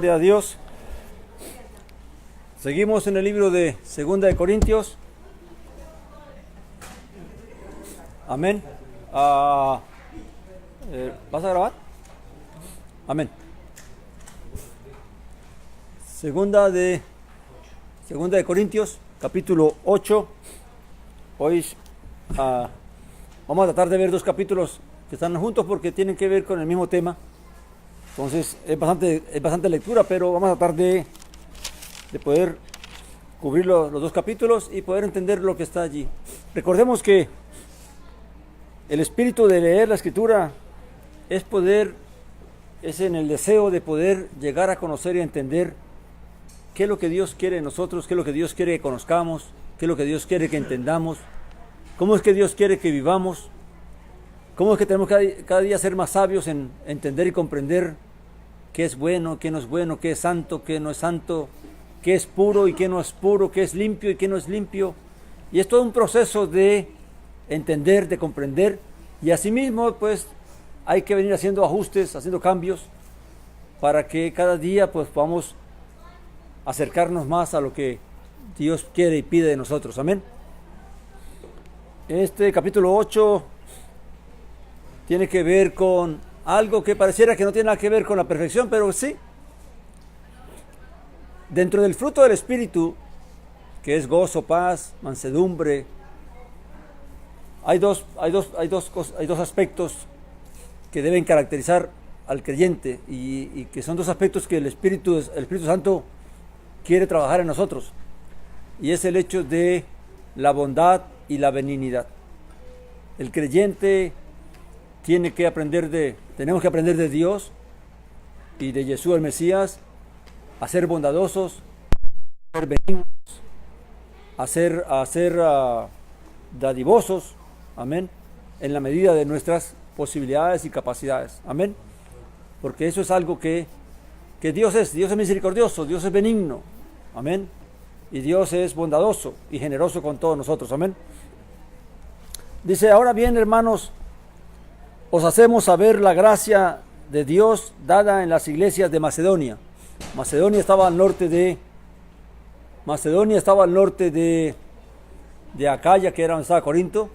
Gloria a Dios. Seguimos en el libro de Segunda de Corintios. Amén. ¿Vas a grabar? Amén. Segunda de Corintios, capítulo 8. Hoy vamos a tratar de ver dos capítulos que están juntos porque tienen que ver con el mismo tema. Entonces es bastante lectura, pero vamos a tratar de poder cubrir los dos capítulos y poder entender lo que está allí. Recordemos que el espíritu de leer la escritura es en el deseo de poder llegar a conocer y a entender qué es lo que Dios quiere de nosotros, qué es lo que Dios quiere que conozcamos, qué es lo que Dios quiere que entendamos, cómo es que Dios quiere que vivamos. ¿Cómo es que tenemos cada día ser más sabios en entender y comprender qué es bueno, qué no es bueno, qué es santo, qué no es santo, qué es puro y qué no es puro, qué es limpio y qué no es limpio? Y es todo un proceso de entender, de comprender, y asimismo pues hay que venir haciendo ajustes, haciendo cambios para que cada día pues podamos acercarnos más a lo que Dios quiere y pide de nosotros. Amén. Este capítulo 8 tiene que ver con algo que pareciera que no tiene nada que ver con la perfección, pero sí. Dentro del fruto del Espíritu, que es gozo, paz, mansedumbre, hay dos aspectos que deben caracterizar al creyente y que son dos aspectos que el Espíritu Santo quiere trabajar en nosotros, y es el hecho de la bondad y la benignidad. El creyente tenemos que aprender de Dios y de Jesús el Mesías a ser bondadosos, a ser benignos, a ser dadivosos, amén, en la medida de nuestras posibilidades y capacidades, amén, porque eso es algo que Dios es misericordioso, Dios es benigno, amén, y Dios es bondadoso y generoso con todos nosotros, amén. Dice: ahora bien, hermanos, os hacemos saber la gracia de Dios dada en las iglesias de Macedonia. Macedonia estaba al norte de Acaya, que era donde estaba Corinto.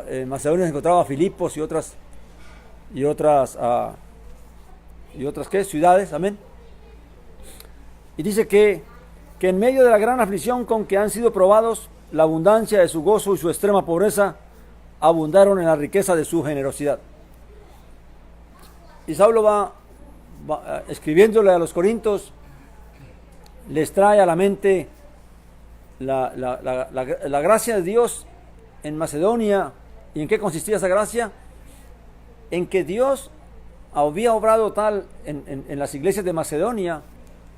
En Macedonia se encontraba Filipos y otras ciudades, amén. Y dice que en medio de la gran aflicción con que han sido probados, la abundancia de su gozo y su extrema pobreza abundaron en la riqueza de su generosidad. Y Saulo va escribiéndole a los corintios, les trae a la mente la gracia de Dios en Macedonia. ¿Y en qué consistía esa gracia? En que Dios había obrado tal en las iglesias de Macedonia,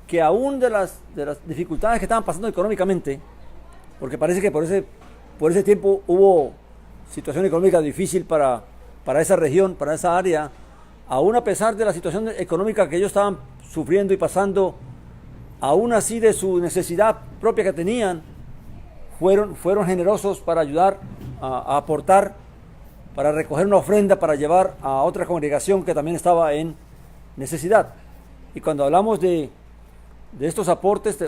que aún de las dificultades que estaban pasando económicamente, porque parece que por ese tiempo hubo situación económica difícil para esa región, para esa área, aún a pesar de la situación económica que ellos estaban sufriendo y pasando, aún así de su necesidad propia que tenían, fueron generosos para ayudar a aportar, para recoger una ofrenda para llevar a otra congregación que también estaba en necesidad. Y cuando hablamos de estos aportes,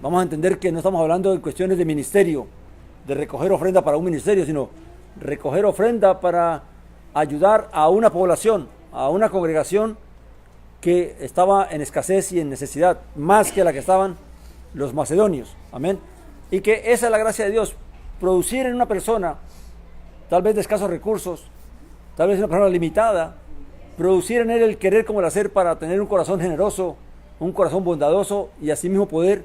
vamos a entender que no estamos hablando de cuestiones de ministerio, de recoger ofrenda para un ministerio, sino recoger ofrenda para ayudar a una población, a una congregación que estaba en escasez y en necesidad, más que la que estaban los macedonios, amén. Y que esa es la gracia de Dios, producir en una persona, tal vez de escasos recursos, tal vez una persona limitada, producir en él el querer como el hacer para tener un corazón generoso, un corazón bondadoso, y así mismo poder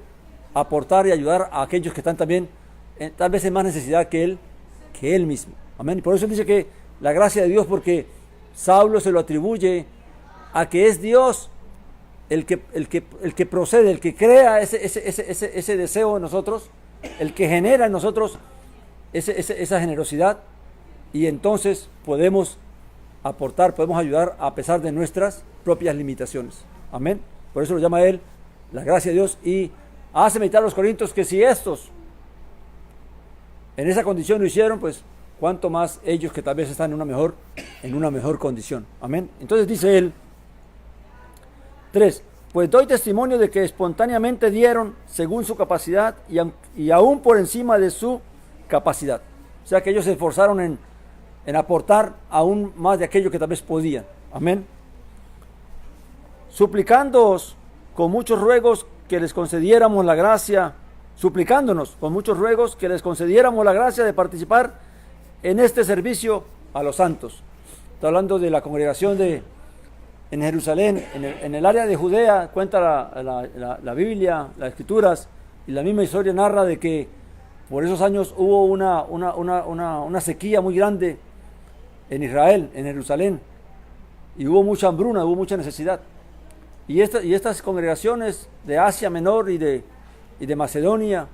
aportar y ayudar a aquellos que están también tal vez en más necesidad que él mismo, amén. Y por eso dice que la gracia de Dios, porque Saulo se lo atribuye a que es Dios el que procede, el que crea ese deseo en nosotros, el que genera en nosotros esa generosidad, y entonces podemos aportar, podemos ayudar a pesar de nuestras propias limitaciones, amén. Por eso lo llama él la gracia de Dios, y hace meditar a los corintios que si estos en esa condición lo hicieron, pues cuánto más ellos que tal vez están en una mejor condición. Amén. Entonces dice él, 3. pues doy testimonio de que espontáneamente dieron según su capacidad y aún por encima de su capacidad. O sea que ellos se esforzaron en aportar aún más de aquello que tal vez podían. Amén. Suplicándoos con muchos ruegos que les concediéramos la gracia, suplicándonos con muchos ruegos que les concediéramos la gracia de participar en este servicio a los santos. Está hablando de la congregación en Jerusalén, en el área de Judea. Cuenta la Biblia, las Escrituras, y la misma historia narra de que por esos años hubo una sequía muy grande en Israel, en Jerusalén, y hubo mucha hambruna, hubo mucha necesidad. Y estas congregaciones de Asia Menor y de Macedonia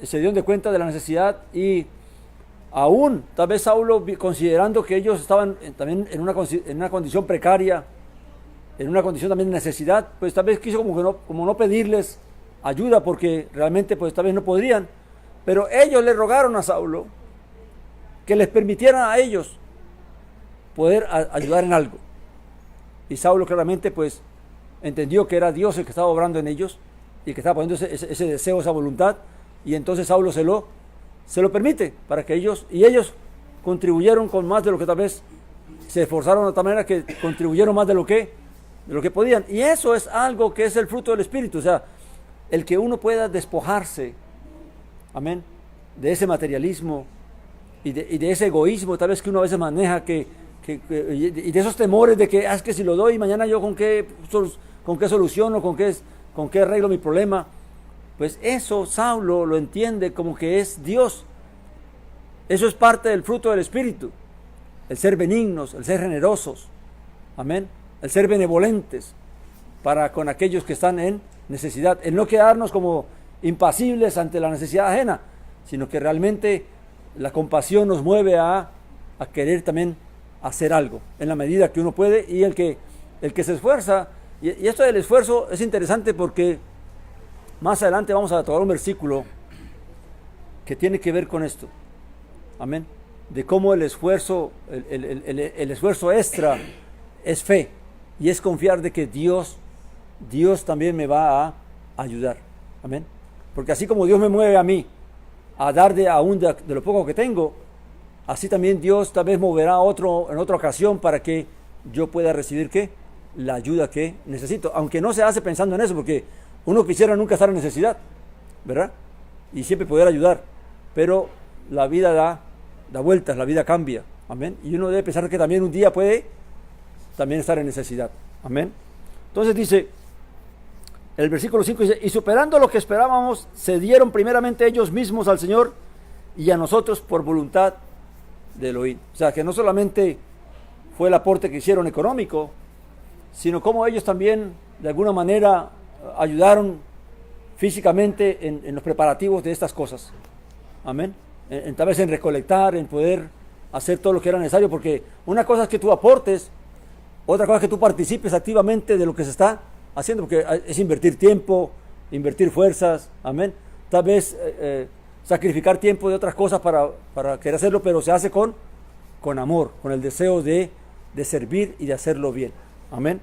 se dieron de cuenta de la necesidad, y aún tal vez Saulo, considerando que ellos estaban también en una condición precaria, en una condición también de necesidad, pues tal vez quiso como no pedirles ayuda, porque realmente pues tal vez no podrían, pero ellos le rogaron a Saulo que les permitieran a ellos poder ayudar en algo. Y Saulo claramente pues entendió que era Dios el que estaba obrando en ellos y que estaba poniendo ese deseo, esa voluntad, y entonces Saulo se lo permite para que ellos contribuyeron con más de lo que tal vez se esforzaron, de tal manera que contribuyeron más de lo que podían. Y eso es algo que es el fruto del Espíritu, o sea, el que uno pueda despojarse, amén, de ese materialismo y de ese egoísmo tal vez que uno a veces maneja, y de esos temores de que es que si lo doy mañana yo con qué soluciono, con qué arreglo mi problema. Pues eso Saulo lo entiende como que es Dios. Eso es parte del fruto del Espíritu, el ser benignos, el ser generosos, amén, el ser benevolentes para con aquellos que están en necesidad, el no quedarnos como impasibles ante la necesidad ajena, sino que realmente la compasión nos mueve a querer también hacer algo en la medida que uno puede, y el que se esfuerza. Y esto del esfuerzo es interesante porque más adelante vamos a tomar un versículo que tiene que ver con esto, amén, de cómo el esfuerzo extra es fe, y es confiar de que Dios también me va a ayudar, amén, porque así como Dios me mueve a mí a dar aún de lo poco que tengo, así también Dios tal vez moverá en otra ocasión para que yo pueda recibir la ayuda que necesito, aunque no se hace pensando en eso, porque uno quisiera nunca estar en necesidad, ¿verdad? Y siempre poder ayudar, pero la vida da vueltas, la vida cambia, amén, y uno debe pensar que también un día puede también estar en necesidad, amén. Entonces dice el versículo 5, dice: y superando lo que esperábamos, se dieron primeramente ellos mismos al Señor y a nosotros por voluntad de Elohim. O sea, que no solamente fue el aporte que hicieron económico, sino como ellos también de alguna manera ayudaron físicamente en los preparativos de estas cosas, amén, tal vez en recolectar, en poder hacer todo lo que era necesario, porque una cosa es que tú aportes, otra cosa es que tú participes activamente de lo que se está haciendo, porque es invertir tiempo, invertir fuerzas, amén, tal vez sacrificar tiempo de otras cosas para querer hacerlo, pero se hace con amor, con el deseo de servir y de hacerlo bien, amén.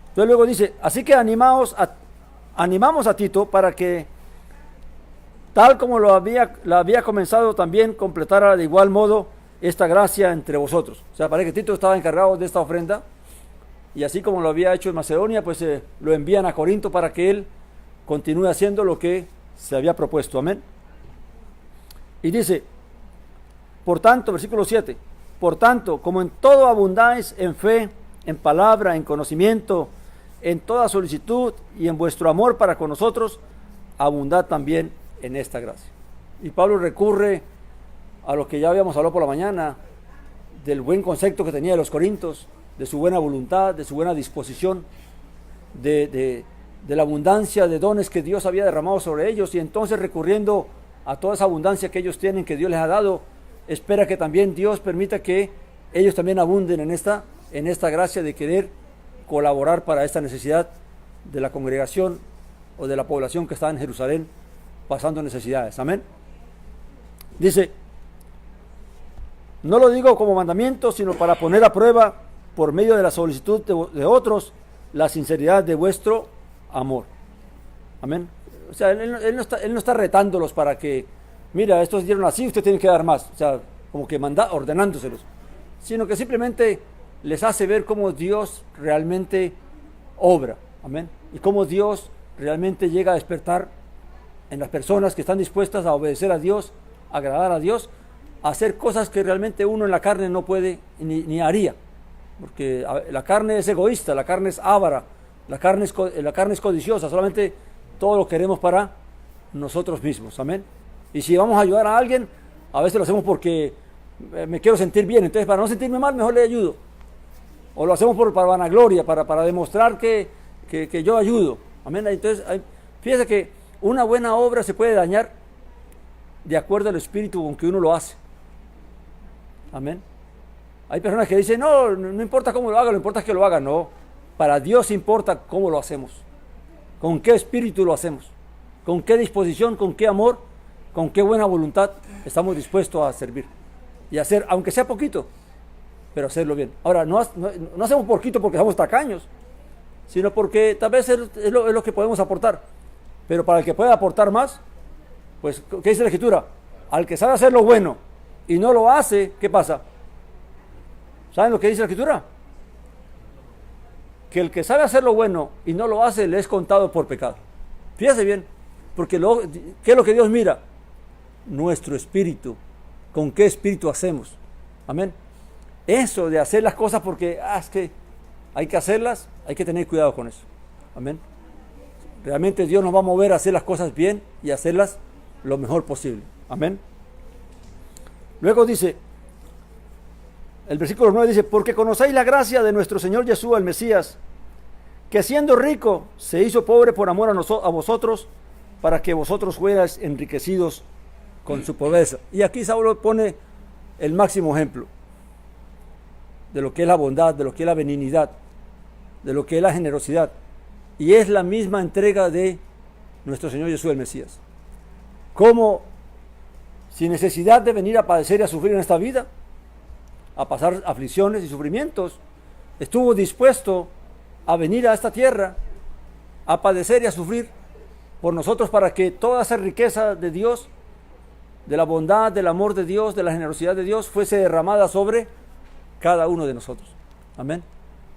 Entonces luego dice: así que animamos a Tito para que, tal como la había comenzado, también completara de igual modo esta gracia entre vosotros. O sea, parece que Tito estaba encargado de esta ofrenda, y así como lo había hecho en Macedonia, pues lo envían a Corinto para que él continúe haciendo lo que se había propuesto, amén. Y dice, por tanto, versículo 7, por tanto, como en todo abundáis en fe, en palabra, en conocimiento, en toda solicitud y en vuestro amor para con nosotros, abundad también en esta gracia. Y Pablo recurre a lo que ya habíamos hablado por la mañana, del buen concepto que tenía de los corintios, de su buena voluntad, de su buena disposición, de la abundancia de dones que Dios había derramado sobre ellos, y entonces recurriendo a toda esa abundancia que ellos tienen, que Dios les ha dado, espera que también Dios permita que ellos también abunden en esta gracia de querer colaborar para esta necesidad de la congregación o de la población que está en Jerusalén pasando necesidades, amén. Dice, no lo digo como mandamiento, sino para poner a prueba por medio de la solicitud de otros la sinceridad de vuestro amor. Amén. O sea, él no está retándolos para que, mira, estos dieron así, usted tiene que dar más. O sea, como que ordenándoselos. Sino que simplemente les hace ver cómo Dios realmente obra. Amén. Y cómo Dios realmente llega a despertar en las personas que están dispuestas a obedecer a Dios, a agradar a Dios, a hacer cosas que realmente uno en la carne no puede ni haría. Porque la carne es egoísta, la carne es avara, la carne es codiciosa, solamente todo lo queremos para nosotros mismos. Amén. Y si vamos a ayudar a alguien, a veces lo hacemos porque me quiero sentir bien, entonces para no sentirme mal, mejor le ayudo. O lo hacemos para vanagloria, para demostrar que yo ayudo. Amén. Entonces, fíjese que una buena obra se puede dañar de acuerdo al espíritu con que uno lo hace. Amén. Hay personas que dicen, no importa cómo lo haga, lo importa es que lo haga. No, para Dios importa cómo lo hacemos, con qué espíritu lo hacemos, con qué disposición, con qué amor, con qué buena voluntad estamos dispuestos a servir y hacer, aunque sea poquito, pero hacerlo bien. Ahora, no hacemos poquito porque somos tacaños, sino porque tal vez es lo que podemos aportar. Pero para el que pueda aportar más, pues, ¿qué dice la Escritura? Al que sabe hacer lo bueno y no lo hace, ¿qué pasa? ¿Saben lo que dice la Escritura? Que el que sabe hacer lo bueno y no lo hace, le es contado por pecado. Fíjese bien, porque ¿qué es lo que Dios mira? Nuestro espíritu. ¿Con qué espíritu hacemos? Amén. Eso de hacer las cosas porque es que hay que hacerlas, hay que tener cuidado con eso. Amén. Realmente Dios nos va a mover a hacer las cosas bien y hacerlas lo mejor posible. Amén. Luego dice, el versículo 9 dice, porque conocéis la gracia de nuestro Señor Jesús, el Mesías, que siendo rico se hizo pobre por amor a vosotros, para que vosotros fuerais enriquecidos con su pobreza. Y aquí Saulo pone el máximo ejemplo de lo que es la bondad, de lo que es la benignidad, de lo que es la generosidad. Y es la misma entrega de nuestro Señor Jesús el Mesías. Como sin necesidad de venir a padecer y a sufrir en esta vida, a pasar aflicciones y sufrimientos, estuvo dispuesto a venir a esta tierra, a padecer y a sufrir por nosotros para que toda esa riqueza de Dios, de la bondad, del amor de Dios, de la generosidad de Dios, fuese derramada sobre cada uno de nosotros. Amén.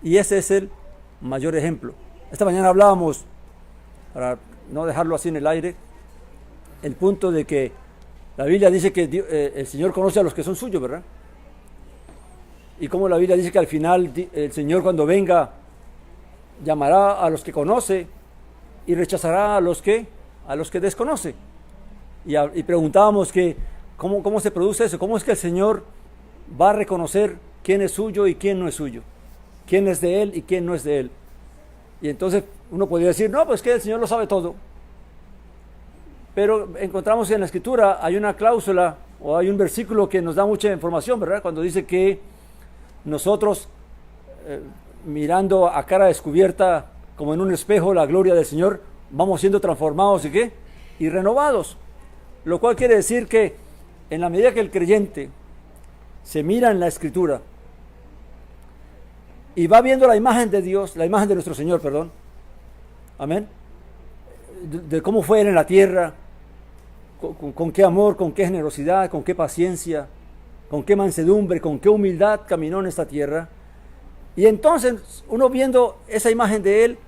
Y ese es el mayor ejemplo. Esta mañana hablábamos, para no dejarlo así en el aire, el punto de que la Biblia dice que el Señor conoce a los que son suyos, ¿verdad? Y como la Biblia dice que al final el Señor cuando venga llamará a los que conoce y rechazará a los que desconoce. Y preguntábamos que ¿cómo se produce eso? ¿Cómo es que el Señor va a reconocer quién es suyo y quién no es suyo? ¿Quién es de Él y quién no es de Él? Y entonces uno podría decir, no, pues que el Señor lo sabe todo. Pero encontramos en la Escritura, hay una cláusula o hay un versículo que nos da mucha información, ¿verdad? Cuando dice que nosotros, mirando a cara descubierta, como en un espejo, la gloria del Señor, vamos siendo transformados, ¿y qué? Y renovados. Lo cual quiere decir que en la medida que el creyente se mira en la Escritura y va viendo la imagen de Dios, la imagen de nuestro Señor, perdón, amén, de cómo fue Él en la tierra, con qué amor, con qué generosidad, con qué paciencia, con qué mansedumbre, con qué humildad caminó en esta tierra. Y entonces, uno viendo esa imagen de Él,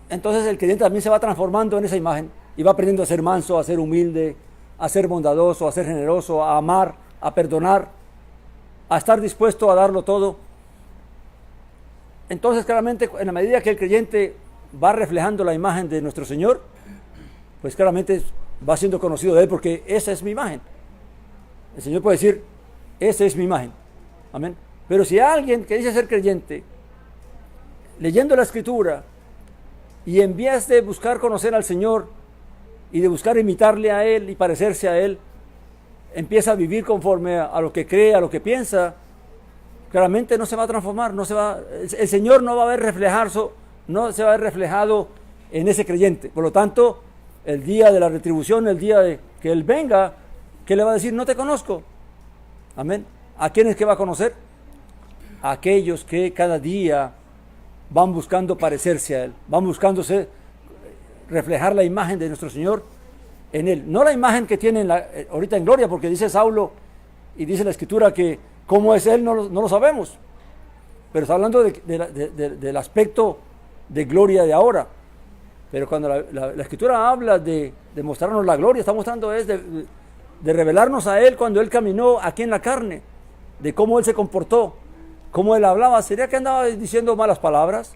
entonces el creyente también se va transformando en esa imagen y va aprendiendo a ser manso, a ser humilde, a ser bondadoso, a ser generoso, a amar, a perdonar, a estar dispuesto a darlo todo. Entonces, claramente, en la medida que el creyente va reflejando la imagen de nuestro Señor, pues claramente va siendo conocido de Él, porque esa es mi imagen. El Señor puede decir, esa es mi imagen. Amén. Pero si alguien que dice ser creyente, leyendo la Escritura, y en vez de buscar conocer al Señor, y de buscar imitarle a Él y parecerse a Él, empieza a vivir conforme a lo que cree, a lo que piensa, claramente no se va a transformar, el Señor no va a ver no se va a ver reflejado en ese creyente. Por lo tanto, el día de la retribución, el día de que Él venga, ¿qué le va a decir? No te conozco. Amén. ¿A quiénes que va a conocer? A aquellos que cada día van buscando parecerse a Él, van buscándose reflejar la imagen de nuestro Señor en Él. No la imagen que tienen ahorita en gloria, porque dice Saulo y dice la Escritura que cómo es Él no lo sabemos. Pero está hablando del aspecto de gloria de ahora. Pero cuando la Escritura habla de mostrarnos la gloria, está mostrando de revelarnos a Él cuando Él caminó aquí en la carne, de cómo Él se comportó, cómo Él hablaba. ¿Sería que andaba diciendo malas palabras?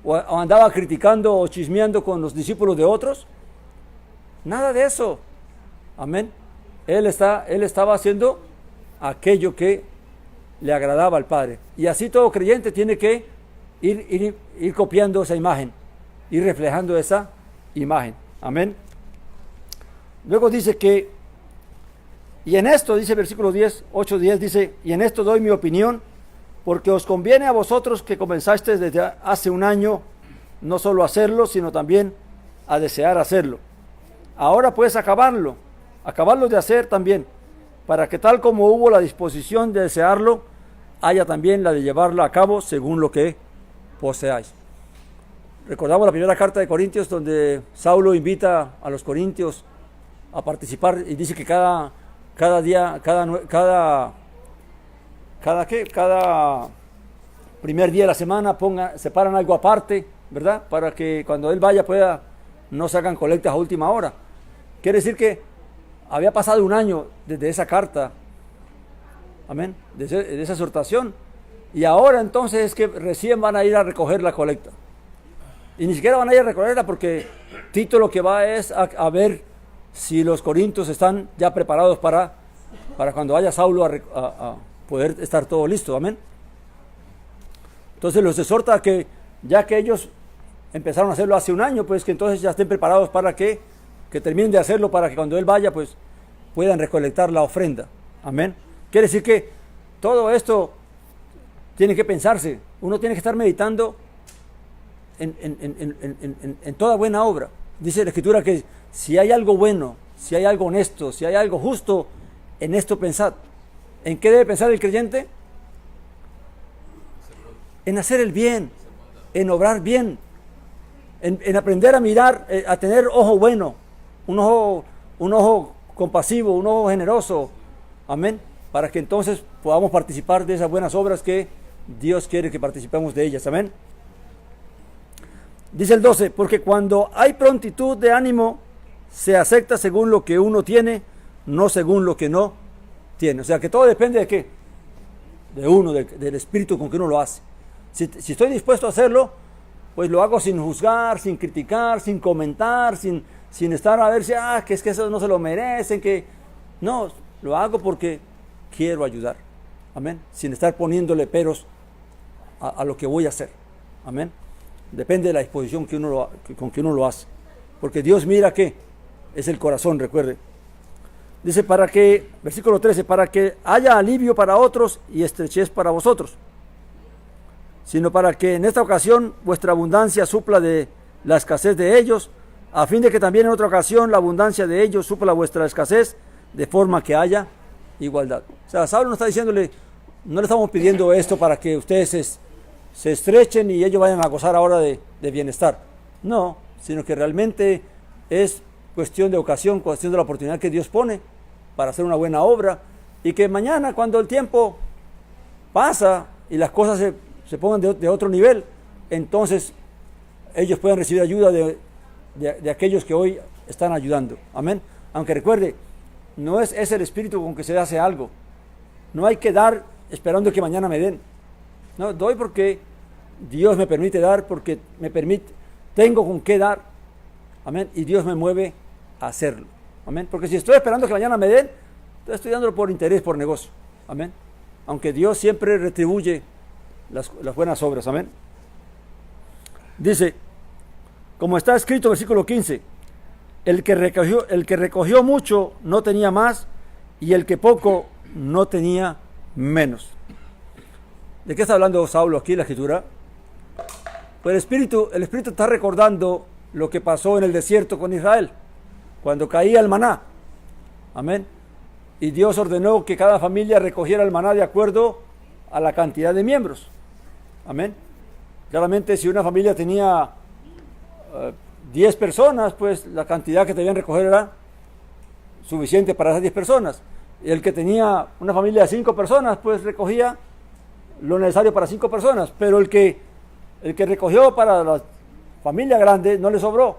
¿O andaba criticando o chismeando con los discípulos de otros? Nada de eso. Amén. Él estaba haciendo aquello que le agradaba al Padre. Y así todo creyente tiene que ir copiando esa imagen, ir reflejando esa imagen. Amén. Luego dice que, y en esto, dice versículo 10, 8-10, dice, y en esto doy mi opinión, porque os conviene a vosotros que comenzasteis desde hace un año, no solo hacerlo, sino también a desear hacerlo. Ahora pues acabarlo de hacer también, para que tal como hubo la disposición de desearlo, haya también la de llevarlo a cabo según lo que poseáis. Recordamos la primera carta de Corintios, donde Saulo invita a los corintios a participar y dice que cada primer día de la semana separan algo aparte, ¿verdad? Para que cuando él vaya no se hagan colectas a última hora. Quiere decir que había pasado un año desde esa carta, amén, de esa exhortación, y ahora entonces es que recién van a ir a recoger la colecta. Y ni siquiera van a ir a recogerla porque Tito lo que va es a ver si los corintios están ya preparados para cuando vaya Saulo a poder estar todo listo, amén. Entonces los exhorta a que, ya que ellos empezaron a hacerlo hace un año, pues que entonces ya estén preparados para que terminen de hacerlo, para que cuando él vaya, pues puedan recolectar la ofrenda, amén. Quiere decir que todo esto tiene que pensarse, uno tiene que estar meditando en toda buena obra. Dice la Escritura que si hay algo bueno, si hay algo honesto, si hay algo justo, en esto pensad. ¿En qué debe pensar el creyente? En hacer el bien, en obrar bien, en aprender a mirar, a tener ojo bueno, un ojo compasivo, un ojo generoso, amén, para que entonces podamos participar de esas buenas obras que Dios quiere que participemos de ellas, amén. Dice el 12, porque cuando hay prontitud de ánimo, se acepta según lo que uno tiene, no según lo que no tiene. O sea que todo depende de qué, de uno, del espíritu con que uno lo hace. Si estoy dispuesto a hacerlo, pues lo hago sin juzgar, sin criticar, sin comentar, sin estar a ver si, que es que eso no se lo merecen, que no, lo hago porque quiero ayudar, amén, sin estar poniéndole peros a lo que voy a hacer, amén. Depende de la disposición con que uno lo hace, porque Dios mira que es el corazón, recuerde. Dice, versículo 13, para que haya alivio para otros y estrechez para vosotros, sino para que en esta ocasión vuestra abundancia supla de la escasez de ellos, a fin de que también en otra ocasión la abundancia de ellos supla vuestra escasez, de forma que haya igualdad. O sea, Saulo no está diciéndole, no le estamos pidiendo esto para que ustedes se estrechen y ellos vayan a gozar ahora de bienestar. No, sino que realmente es cuestión de ocasión, cuestión de la oportunidad que Dios pone para hacer una buena obra, y que mañana, cuando el tiempo pasa y las cosas se pongan de otro nivel, entonces ellos pueden recibir ayuda de aquellos que hoy están ayudando, amén. Aunque recuerde, no es el espíritu con que se hace algo, no hay que dar esperando que mañana me den, no, doy porque Dios me permite dar, porque tengo con qué dar, amén, y Dios me mueve a hacerlo, amén, porque si estoy esperando que mañana me den, entonces estoy dándolo por interés, por negocio, amén, aunque Dios siempre retribuye las buenas obras, amén. Dice, como está escrito, versículo 15, el que recogió mucho no tenía más, y el que poco no tenía menos. ¿De qué está hablando Saulo aquí en la Escritura? Pues el Espíritu está recordando lo que pasó en el desierto con Israel, cuando caía el maná, amén, y Dios ordenó que cada familia recogiera el maná de acuerdo a la cantidad de miembros, amén. Claramente, si una familia tenía 10 personas, pues la cantidad que debían recoger era suficiente para esas 10 personas. Y el que tenía una familia de 5 personas, pues recogía lo necesario para 5 personas. Pero el que recogió para la familia grande no le sobró.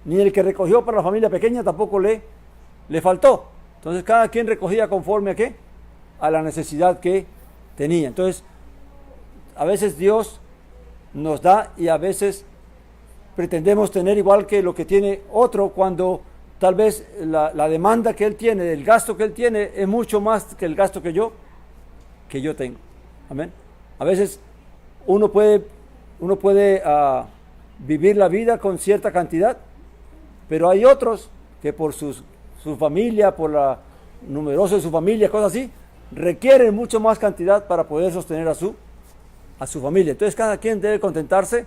Ni el que recogió para la familia pequeña tampoco le faltó. Entonces cada quien recogía conforme a qué, a la necesidad que tenía. Entonces, a veces Dios nos da y a veces pretendemos tener igual que lo que tiene otro, cuando tal vez la demanda que él tiene, el gasto que él tiene, es mucho más que el gasto que yo tengo. Amén. A veces uno puede vivir la vida con cierta cantidad, pero hay otros que por su familia, por la numerosa de su familia, cosas así, requieren mucho más cantidad para poder sostener a su familia. Entonces cada quien debe contentarse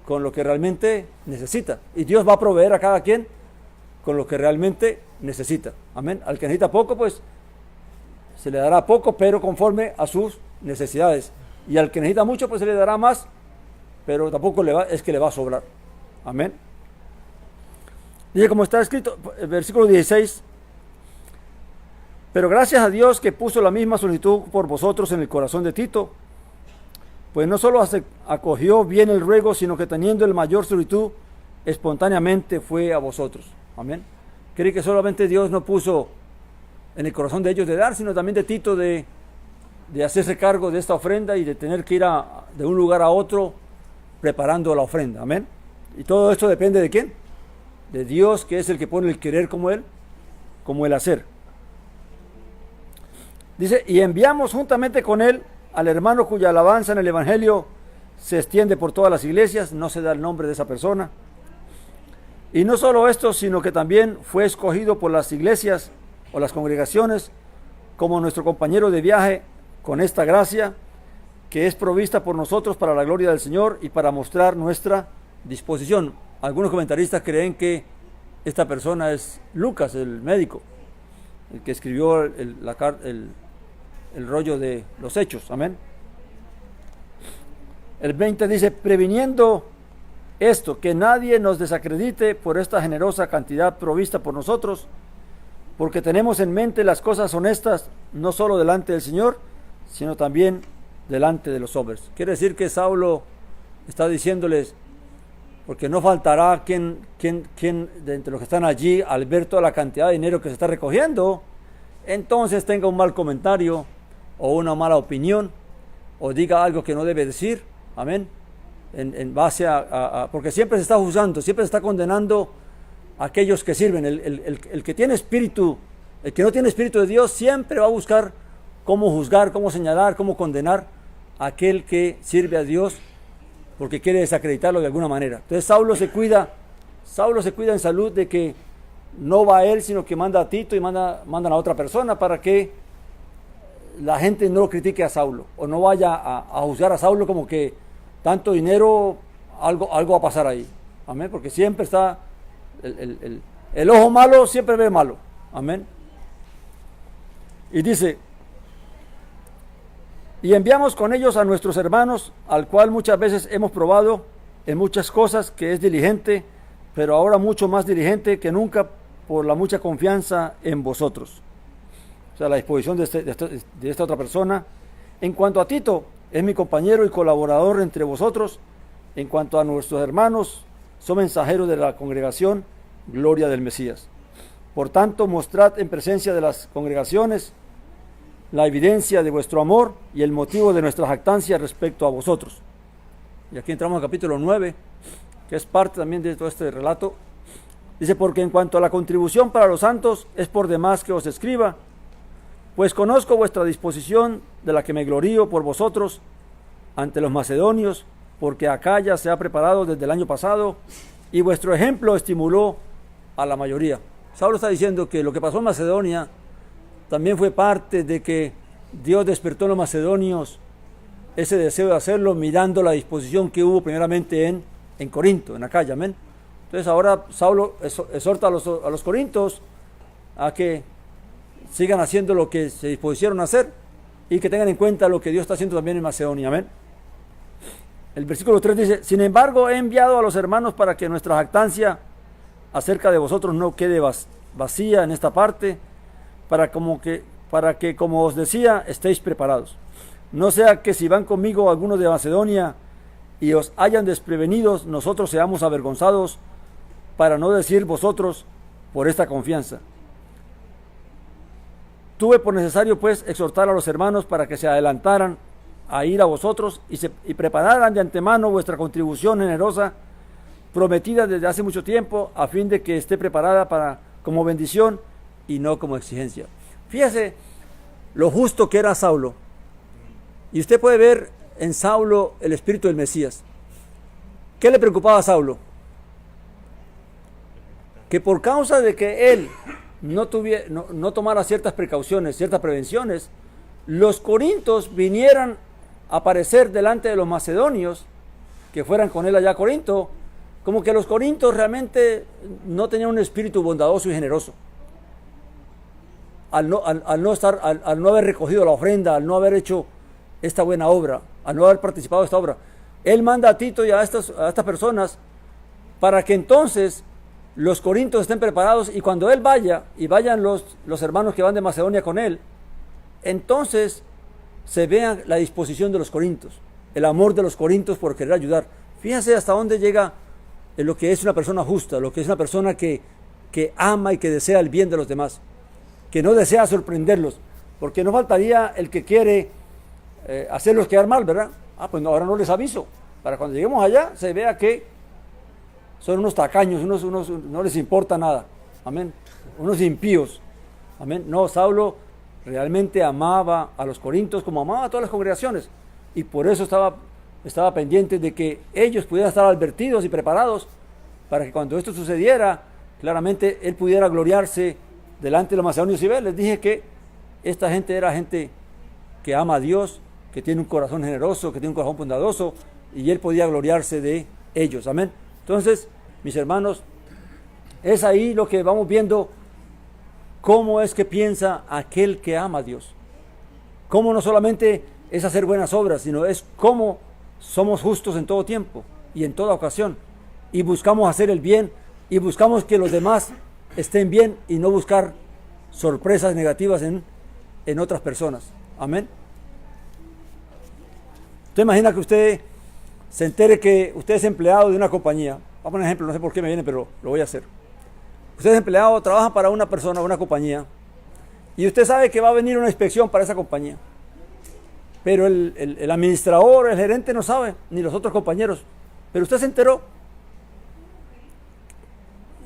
con lo que realmente necesita, y Dios va a proveer a cada quien con lo que realmente necesita. Amén. Al que necesita poco, pues se le dará poco, pero conforme a sus necesidades, y al que necesita mucho, pues se le dará más, pero tampoco es que le va a sobrar. Amén. Dice, como está escrito, el versículo 16: pero gracias a Dios que puso la misma solicitud por vosotros en el corazón de Tito, pues no solo acogió bien el ruego, sino que teniendo el mayor solicitud, espontáneamente fue a vosotros. Amén. Creí que solamente Dios no puso en el corazón de ellos de dar, sino también de Tito de hacerse cargo de esta ofrenda y de tener que ir de un lugar a otro preparando la ofrenda. Amén. Y todo esto depende de ¿quién? De Dios, que es el que pone el querer como el hacer. Dice, y enviamos juntamente con él al hermano cuya alabanza en el Evangelio se extiende por todas las iglesias. No se da el nombre de esa persona. Y no solo esto, sino que también fue escogido por las iglesias o las congregaciones como nuestro compañero de viaje con esta gracia que es provista por nosotros para la gloria del Señor y para mostrar nuestra disposición. Algunos comentaristas creen que esta persona es Lucas, el médico, el que escribió el rollo de los Hechos. Amén. El 20 dice, previniendo esto, que nadie nos desacredite por esta generosa cantidad provista por nosotros, porque tenemos en mente las cosas honestas, no solo delante del Señor, sino también delante de los hombres. Quiere decir que Saulo está diciéndoles, porque no faltará quien de entre los que están allí, al ver toda la cantidad de dinero que se está recogiendo, entonces tenga un mal comentario o una mala opinión o diga algo que no debe decir. Amén. En base porque siempre se está juzgando, siempre se está condenando a aquellos que sirven. El que tiene espíritu, el que no tiene espíritu de Dios, siempre va a buscar cómo juzgar, cómo señalar, cómo condenar a aquel que sirve a Dios, porque quiere desacreditarlo de alguna manera. Entonces Saulo se cuida en salud de que no va a él, sino que manda a Tito y mandan a otra persona para que la gente no lo critique a Saulo, o no vaya a juzgar a Saulo como que tanto dinero, algo va a pasar ahí. Amén. Porque siempre está el ojo malo, siempre ve malo. Amén. Y dice, y enviamos con ellos a nuestros hermanos, al cual muchas veces hemos probado en muchas cosas que es diligente, pero ahora mucho más diligente que nunca por la mucha confianza en vosotros. O sea, la disposición de esta otra persona. En cuanto a Tito, es mi compañero y colaborador entre vosotros. En cuanto a nuestros hermanos, son mensajeros de la congregación, gloria del Mesías. Por tanto, mostrad en presencia de las congregaciones la evidencia de vuestro amor y el motivo de nuestra jactancia respecto a vosotros. Y aquí entramos al capítulo 9, que es parte también de todo este relato. Dice, porque en cuanto a la contribución para los santos, es por demás que os escriba, pues conozco vuestra disposición, de la que me glorío por vosotros ante los macedonios, porque Acaya se ha preparado desde el año pasado, y vuestro ejemplo estimuló a la mayoría. Saulo está diciendo que lo que pasó en Macedonia también fue parte de que Dios despertó en los macedonios ese deseo de hacerlo, mirando la disposición que hubo primeramente en Corinto, en Acaya. Amén. Entonces ahora Saulo exhorta a los corintios a que sigan haciendo lo que se dispusieron a hacer y que tengan en cuenta lo que Dios está haciendo también en Macedonia. Amén. El versículo 3 dice, sin embargo he enviado a los hermanos para que nuestra jactancia acerca de vosotros no quede vacía en esta parte, para que, como os decía, estéis preparados. No sea que si van conmigo algunos de Macedonia y os hayan desprevenidos, nosotros seamos avergonzados, para no decir vosotros por esta confianza. Tuve por necesario pues exhortar a los hermanos para que se adelantaran a ir a vosotros y prepararan de antemano vuestra contribución generosa, prometida desde hace mucho tiempo, a fin de que esté preparada como bendición y no como exigencia. Fíjese lo justo que era Saulo. Y usted puede ver en Saulo el espíritu del Mesías. ¿Qué le preocupaba a Saulo? Que por causa de que él no tomara ciertas precauciones, ciertas prevenciones, los corintios vinieran a aparecer delante de los macedonios, que fueran con él allá a Corinto, como que los corintios realmente no tenían un espíritu bondadoso y generoso. Al no haber recogido la ofrenda, al no haber hecho esta buena obra, al no haber participado de esta obra, él manda a Tito y a estas personas para que entonces los corintios estén preparados, y cuando él vaya y vayan los hermanos que van de Macedonia con él, entonces se vea la disposición de los corintios, el amor de los corintios por querer ayudar. Fíjense hasta dónde llega lo que es una persona justa, lo que es una persona que ama y que desea el bien de los demás, que no desea sorprenderlos, porque no faltaría el que quiere hacerlos quedar mal, ¿verdad? Pues no, ahora no les aviso, para cuando lleguemos allá se vea que son unos tacaños, no les importa nada, amén, unos impíos, amén. No, Saulo realmente amaba a los corintios como amaba a todas las congregaciones, y por eso estaba pendiente de que ellos pudieran estar advertidos y preparados para que cuando esto sucediera, claramente él pudiera gloriarse delante de los macedonios y ver. Les dije que esta gente era gente que ama a Dios, que tiene un corazón generoso, que tiene un corazón bondadoso, y él podía gloriarse de ellos, amén. Entonces, mis hermanos, es ahí lo que vamos viendo, cómo es que piensa aquel que ama a Dios. Cómo no solamente es hacer buenas obras, sino es cómo somos justos en todo tiempo y en toda ocasión, y buscamos hacer el bien, y buscamos que los demás estén bien, y no buscar sorpresas negativas en otras personas. Amén. Usted imagina que usted se entere que usted es empleado de una compañía. Vamos a poner un ejemplo, no sé por qué me viene, pero lo voy a hacer. Usted es empleado, trabaja para una persona, una compañía, y usted sabe que va a venir una inspección para esa compañía. Pero el administrador, el gerente no sabe, ni los otros compañeros. Pero usted se enteró.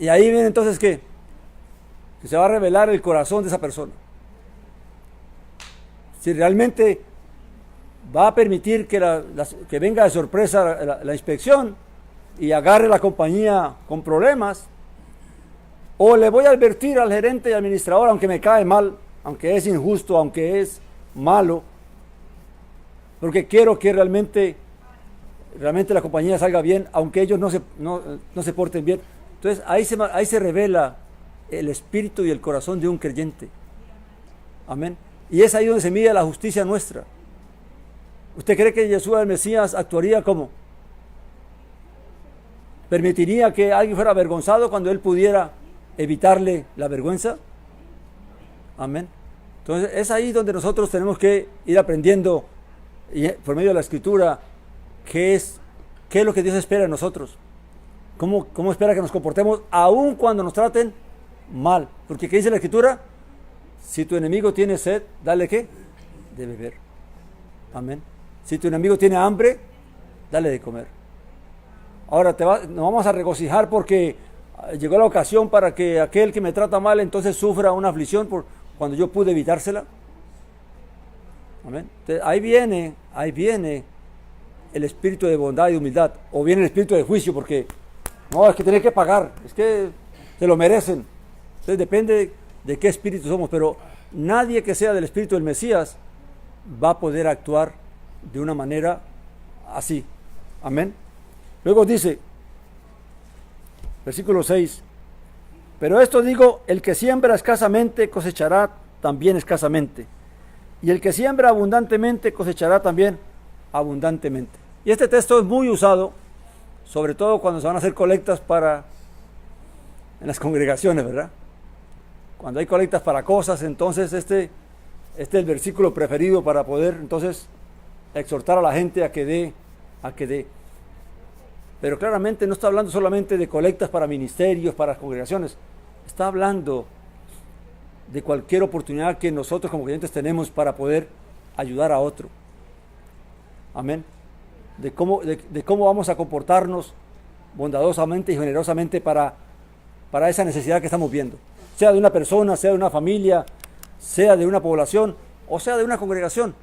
Y ahí viene entonces ¿qué? Que se va a revelar el corazón de esa persona. Si realmente va a permitir que venga de sorpresa la inspección y agarre la compañía con problemas, o le voy a advertir al gerente y al administrador, aunque me cae mal, aunque es injusto, aunque es malo, porque quiero que realmente la compañía salga bien, aunque ellos no se porten bien. Entonces ahí se revela el espíritu y el corazón de un creyente. Amén. Y es ahí donde se mide la justicia nuestra. ¿Usted cree que Yeshua el Mesías actuaría como? ¿Permitiría que alguien fuera avergonzado cuando él pudiera evitarle la vergüenza? Amén. Entonces es ahí donde nosotros tenemos que ir aprendiendo, y por medio de la Escritura, qué es lo que Dios espera de nosotros, cómo espera que nos comportemos aun cuando nos traten mal. Porque ¿qué dice la Escritura? Si tu enemigo tiene sed, dale ¿qué? De beber. Amén. Si tu enemigo tiene hambre, dale de comer. Ahora nos vamos a regocijar porque llegó la ocasión para que aquel que me trata mal entonces sufra una aflicción cuando yo pude evitársela. Amén. Entonces, ahí viene el espíritu de bondad y de humildad, o viene el espíritu de juicio, porque no, es que tenés que pagar, es que se lo merecen. Entonces depende de qué espíritu somos, pero nadie que sea del espíritu del Mesías va a poder actuar de una manera así. Amén. Luego dice, versículo 6, pero esto digo, el que siembra escasamente cosechará también escasamente, y el que siembra abundantemente cosechará también abundantemente. Y este texto es muy usado, sobre todo cuando se van a hacer colectas en las congregaciones, ¿verdad? Cuando hay colectas para cosas, entonces este es el versículo preferido para poder entonces exhortar a la gente a que dé. Pero claramente no está hablando solamente de colectas para ministerios, para congregaciones. Está hablando de cualquier oportunidad que nosotros como creyentes tenemos para poder ayudar a otro. Amén. De cómo vamos a comportarnos bondadosamente y generosamente para esa necesidad que estamos viendo. Sea de una persona, sea de una familia, sea de una población o sea de una congregación.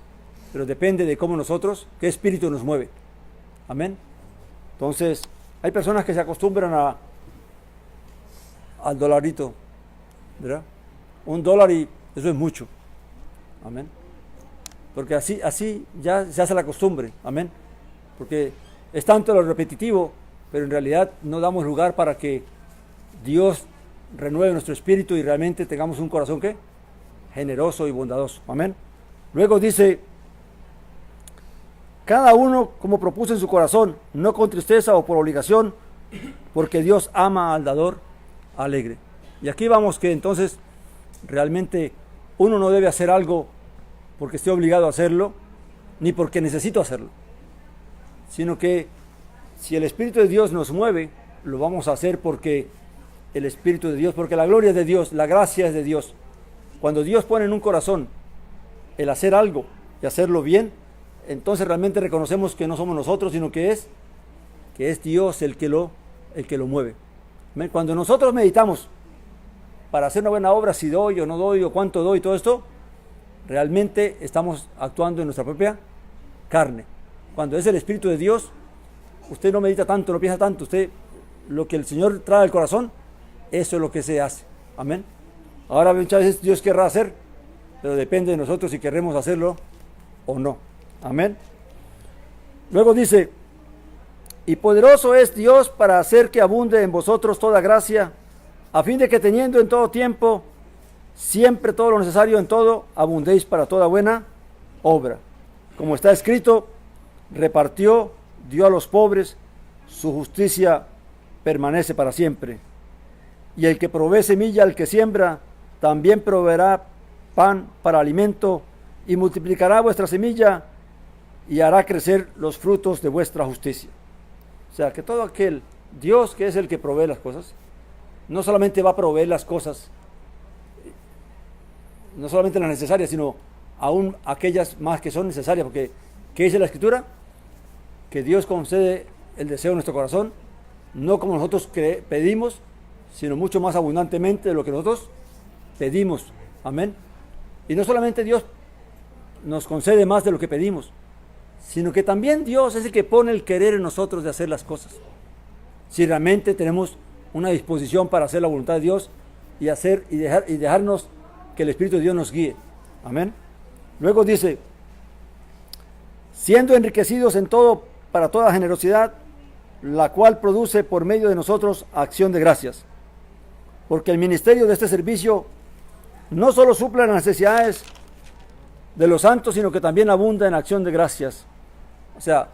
Pero depende de cómo nosotros, qué espíritu nos mueve. Amén. Entonces, hay personas que se acostumbran al dolarito, ¿verdad? $1 y eso es mucho. Amén. Porque así ya se hace la costumbre. Amén. Porque es tanto lo repetitivo, pero en realidad no damos lugar para que Dios renueve nuestro espíritu y realmente tengamos un corazón ¿qué? Generoso y bondadoso. Amén. Luego dice, cada uno como propuso en su corazón, no con tristeza o por obligación, porque Dios ama al dador alegre. Y aquí vamos que entonces realmente uno no debe hacer algo porque esté obligado a hacerlo, ni porque necesito hacerlo, sino que si el Espíritu de Dios nos mueve, lo vamos a hacer porque el Espíritu de Dios, porque la gloria es de Dios, la gracia es de Dios. Cuando Dios pone en un corazón el hacer algo y hacerlo bien, entonces realmente reconocemos que no somos nosotros, sino que es Dios el que lo mueve. Cuando nosotros meditamos para hacer una buena obra, si doy o no doy, o cuánto doy, todo esto, realmente estamos actuando en nuestra propia carne. Cuando es el Espíritu de Dios, usted no medita tanto, no piensa tanto, usted, lo que el Señor trae al corazón, eso es lo que se hace. Amén. Ahora muchas veces Dios querrá hacer, pero depende de nosotros si queremos hacerlo o no. Amén. Luego dice, y poderoso es Dios para hacer que abunde en vosotros toda gracia, a fin de que teniendo en todo tiempo siempre todo lo necesario en todo, abundéis para toda buena obra. Como está escrito, repartió, dio a los pobres, su justicia permanece para siempre. Y el que provee semilla al que siembra, también proveerá pan para alimento, y multiplicará vuestra semilla, y hará crecer los frutos de vuestra justicia. O sea, que todo aquel, Dios que es el que provee las cosas, no solamente va a proveer las cosas, no solamente las necesarias, sino aún aquellas más que son necesarias, porque ¿qué dice la Escritura? Que Dios concede el deseo de nuestro corazón, no como nosotros pedimos, sino mucho más abundantemente de lo que nosotros pedimos. Amén. Y no solamente Dios nos concede más de lo que pedimos, sino que también Dios es el que pone el querer en nosotros de hacer las cosas. Si realmente tenemos una disposición para hacer la voluntad de Dios y dejarnos que el Espíritu de Dios nos guíe. Amén. Luego dice, siendo enriquecidos en todo para toda generosidad, la cual produce por medio de nosotros acción de gracias. Porque el ministerio de este servicio no solo suple las necesidades de los santos, sino que también abunda en acción de gracias. O sea,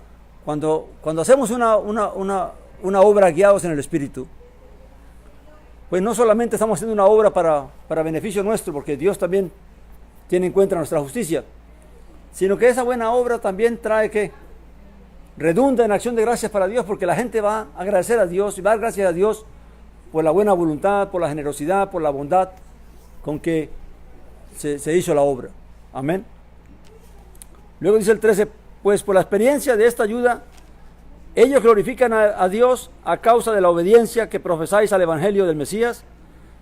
cuando hacemos una obra guiados en el Espíritu, pues no solamente estamos haciendo una obra para beneficio nuestro, porque Dios también tiene en cuenta nuestra justicia, sino que esa buena obra también trae que redunda en acción de gracias para Dios, porque la gente va a agradecer a Dios y va a dar gracias a Dios por la buena voluntad, por la generosidad, por la bondad con que se hizo la obra. Amén. Luego dice el 13, pues por la experiencia de esta ayuda, ellos glorifican a Dios a causa de la obediencia que profesáis al Evangelio del Mesías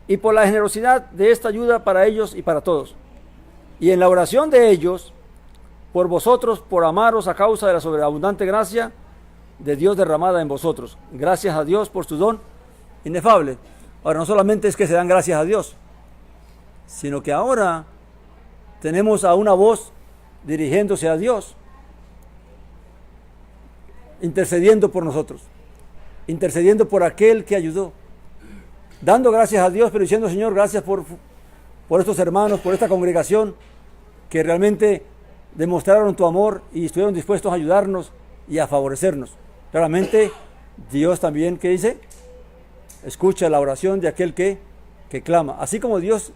y por la generosidad de esta ayuda para ellos y para todos. Y en la oración de ellos, por vosotros, por amaros a causa de la sobreabundante gracia de Dios derramada en vosotros. Gracias a Dios por su don inefable. Ahora, no solamente es que se dan gracias a Dios, sino que ahora tenemos a una voz dirigiéndose a Dios, intercediendo por nosotros, intercediendo por aquel que ayudó, dando gracias a Dios, pero diciendo, Señor, gracias por estos hermanos, por esta congregación, que realmente demostraron tu amor y estuvieron dispuestos a ayudarnos y a favorecernos. Claramente, Dios también, ¿qué dice? Escucha la oración de aquel que clama. Así como Dios,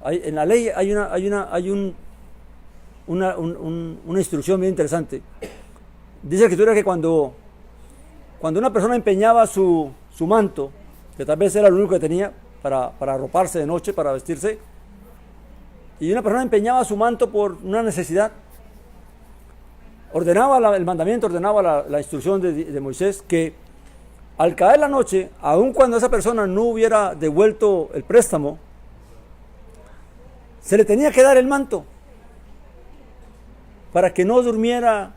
en la ley hay una instrucción bien interesante. Dice la Escritura que cuando una persona empeñaba su manto, que tal vez era lo único que tenía para arroparse de noche, para vestirse, y una persona empeñaba su manto por una necesidad, el mandamiento ordenaba la instrucción de Moisés que al caer la noche, aun cuando esa persona no hubiera devuelto el préstamo, se le tenía que dar el manto para que no durmiera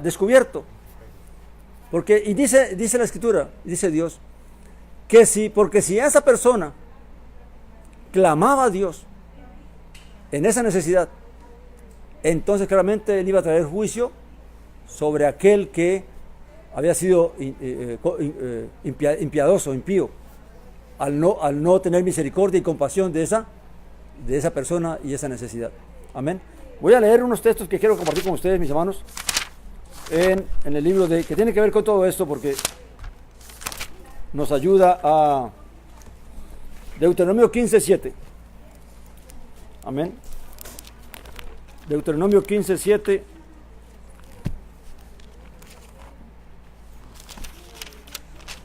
descubierto. Y dice la Escritura, dice Dios, porque si esa persona clamaba a Dios en esa necesidad, entonces claramente él iba a traer juicio sobre aquel que había sido impiadoso, impío, al no tener misericordia y compasión de esa persona y esa necesidad. Amén. Voy a leer unos textos que quiero compartir con ustedes, mis hermanos, en el libro que tiene que ver con todo esto, porque nos ayuda a Deuteronomio 15:7. Amén. Deuteronomio 15:7.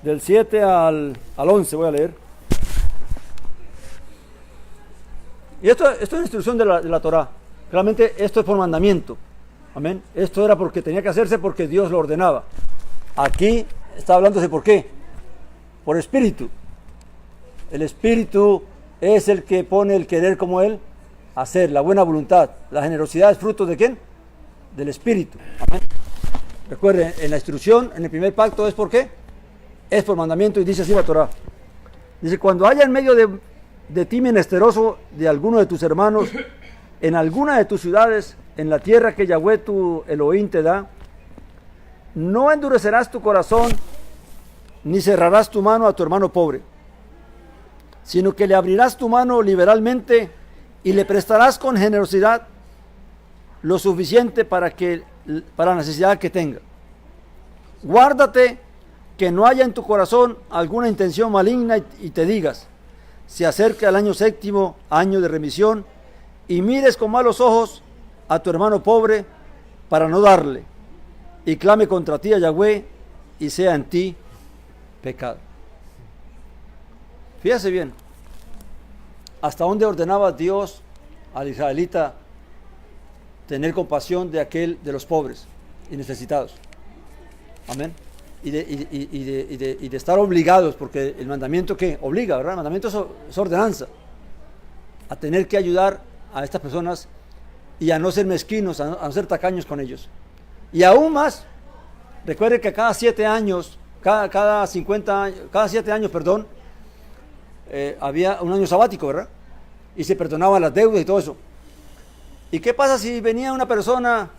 Del 7 al 11 voy a leer. Y esto es instrucción de la Torá. Realmente esto es por mandamiento. Amén. Esto era porque tenía que hacerse porque Dios lo ordenaba. Aquí está hablándose por qué. Por espíritu. El espíritu es el que pone el querer como él hacer, la buena voluntad. La generosidad es fruto ¿de quién? Del espíritu. Amén. Recuerden, en la instrucción, en el primer pacto, ¿es por qué? Es por mandamiento, y dice así la Torá. Dice, cuando haya en medio de ti menesteroso de alguno de tus hermanos, en alguna de tus ciudades, en la tierra que Yahweh tu Elohim te da, no endurecerás tu corazón, ni cerrarás tu mano a tu hermano pobre, sino que le abrirás tu mano liberalmente y le prestarás con generosidad lo suficiente para la necesidad que tenga. Guárdate que no haya en tu corazón alguna intención maligna y te digas, se acerca el año séptimo, año de remisión, y mires con malos ojos a tu hermano pobre para no darle, y clame contra ti a Yahweh, y sea en ti pecado. Fíjese bien, hasta dónde ordenaba Dios al israelita tener compasión de los pobres y necesitados. Amén. Y de estar obligados, porque el mandamiento que obliga, ¿verdad? El mandamiento es ordenanza, a tener que ayudar a estas personas y a no ser mezquinos, a no ser tacaños con ellos. Y aún más, recuerde que cada 7 años, cada 7 años, había un año sabático, ¿verdad? Y se perdonaban las deudas y todo eso. ¿Y qué pasa si venía una persona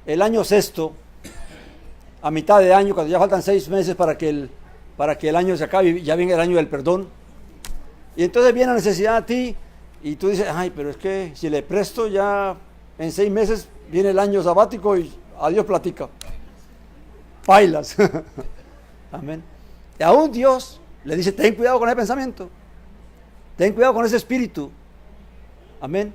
el año sexto, a mitad de año, cuando ya faltan 6 meses para que el año se acabe y ya viene el año del perdón? Y entonces viene la necesidad a ti y tú dices, ay, pero es que si le presto ya en 6 meses viene el año sabático y adiós platica. Pailas. Amén. Y aún Dios le dice, ten cuidado con ese pensamiento. Ten cuidado con ese espíritu. Amén.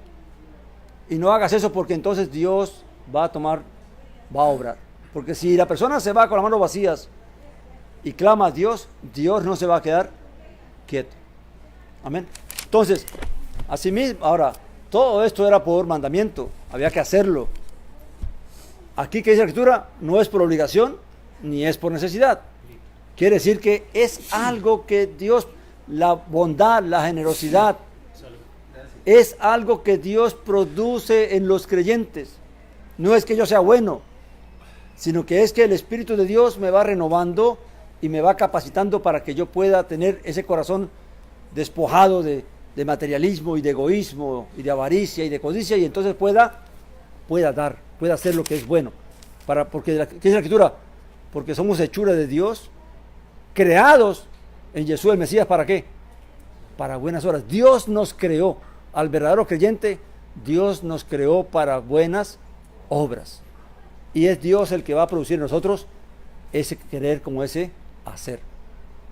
Y no hagas eso, porque entonces Dios va a obrar. Porque si la persona se va con las manos vacías y clama a Dios, Dios no se va a quedar quieto. Amén. Entonces, así mismo, ahora, todo esto era por mandamiento, había que hacerlo. Aquí que dice la Escritura, no es por obligación, ni es por necesidad. Quiere decir que es algo que Dios, la bondad, la generosidad, es algo que Dios produce en los creyentes. No es que yo sea bueno, sino que es que el Espíritu de Dios me va renovando y me va capacitando para que yo pueda tener ese corazón despojado de materialismo y de egoísmo y de avaricia y de codicia, y entonces pueda dar, pueda hacer lo que es bueno. ¿Qué dice la Escritura? Porque somos hechura de Dios, creados en Jesús el Mesías, ¿para qué? Para buenas obras. Dios nos creó, al verdadero creyente, Dios nos creó para buenas obras. y es Dios el que va a producir en nosotros ese querer como ese hacer.